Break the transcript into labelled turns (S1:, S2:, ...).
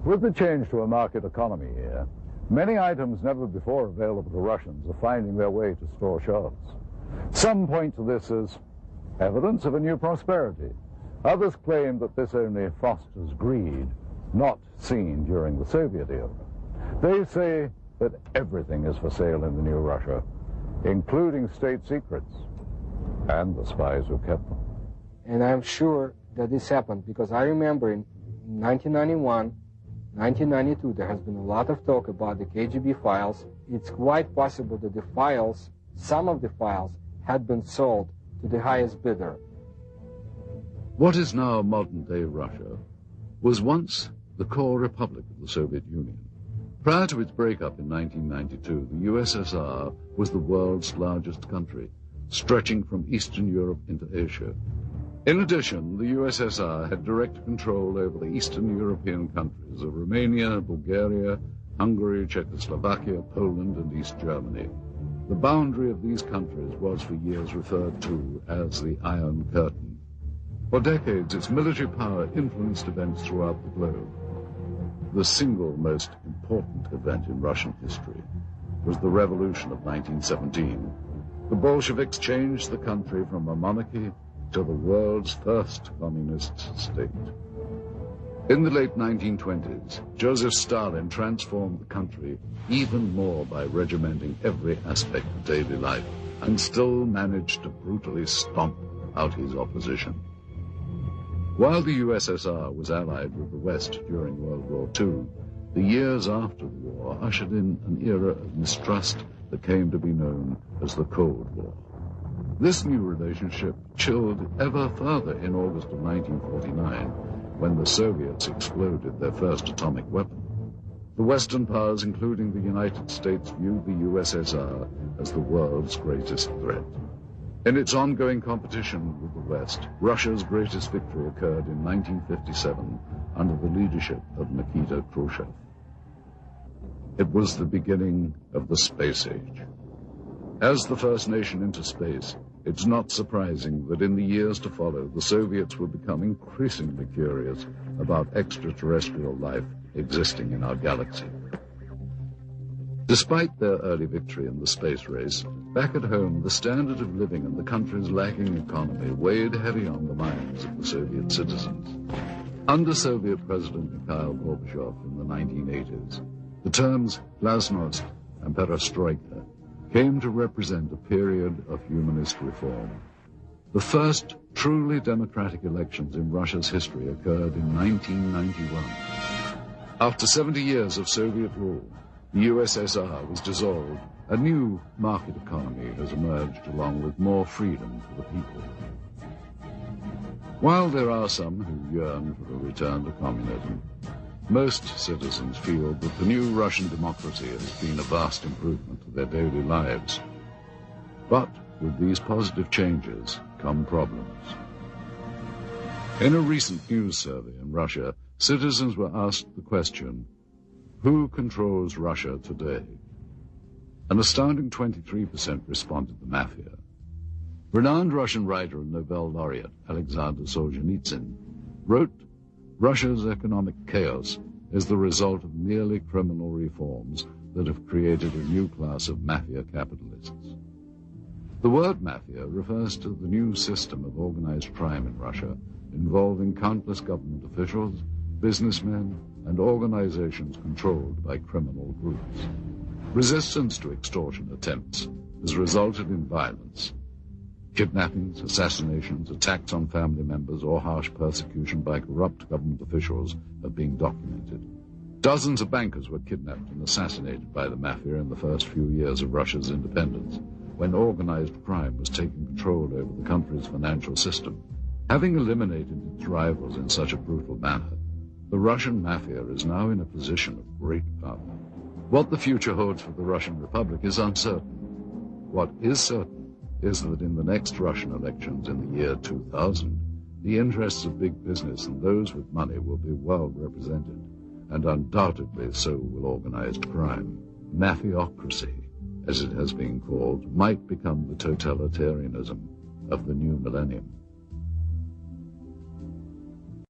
S1: With the change to a market economy here, many items never before available to Russians are finding their way to store shelves. Some point to this as evidence of a new prosperity. Others claim that this only fosters greed, not seen during the Soviet era. They say that everything is for sale in the new Russia, including state secrets and the spies who kept them.
S2: And I'm sure that this happened because I remember in 1991, 1992, there has been a lot of talk about the KGB files. It's quite possible that the files, some of the files, had been sold to the highest bidder.
S3: What is now modern-day Russia was once the core republic of the Soviet Union. Prior to its breakup in 1992, the USSR was the world's largest country, stretching from Eastern Europe into Asia. In addition, the USSR had direct control over the Eastern European countries of Romania, Bulgaria, Hungary, Czechoslovakia, Poland, and East Germany. The boundary of these countries was for years referred to as the Iron Curtain. For decades, its military power influenced events throughout the globe. The single most important event in Russian history was the Revolution of 1917. The Bolsheviks changed the country from a monarchy to the world's first communist state. In the late 1920s, Joseph Stalin transformed the country even more by regimenting every aspect of daily life and still managed to brutally stomp out his opposition. While the USSR was allied with the West during World War II, the years after the war ushered in an era of mistrust that came to be known as the Cold War. This new relationship chilled ever further in August of 1949, when the Soviets exploded their first atomic weapon. The Western powers, including the United States, viewed the USSR as the world's greatest threat. In its ongoing competition with the West, Russia's greatest victory occurred in 1957 under the leadership of Nikita Khrushchev. It was the beginning of the space age. As the first nation into space, it's not surprising that in the years to follow, the Soviets would become increasingly curious about extraterrestrial life existing in our galaxy. Despite their early victory in the space race, back at home, the standard of living and the country's lagging economy weighed heavy on the minds of the Soviet citizens. Under Soviet President Mikhail Gorbachev in the 1980s, the terms glasnost and perestroika came to represent a period of humanist reform. The first truly democratic elections in Russia's history occurred in 1991. After 70 years of Soviet rule, the USSR was dissolved. A new market economy has emerged along with more freedom for the people. While there are some who yearn for a return to communism, most citizens feel that the new Russian democracy has been a vast improvement to their daily lives. But with these positive changes come problems. In a recent news survey in Russia, citizens were asked the question, who controls Russia today? An astounding 23% responded the mafia. Renowned Russian writer and Nobel laureate Alexander Solzhenitsyn wrote, Russia's economic chaos is the result of merely criminal reforms that have created a new class of mafia capitalists. The word mafia refers to the new system of organized crime in Russia involving countless government officials, businessmen, and organizations controlled by criminal groups. Resistance to extortion attempts has resulted in violence. Kidnappings, assassinations, attacks on family members, or harsh persecution by corrupt government officials are being documented. Dozens of bankers were kidnapped and assassinated by the mafia in the first few years of Russia's independence, when organized crime was taking control over the country's financial system. Having eliminated its rivals in such a brutal manner, the Russian mafia is now in a position of great power. What the future holds for the Russian Republic is uncertain. What is certain is that in the next Russian elections in the year 2000, the interests of big business and those with money will be well represented, and undoubtedly so will organized crime. Mafiocracy, as it has been called, might become the totalitarianism of the new millennium.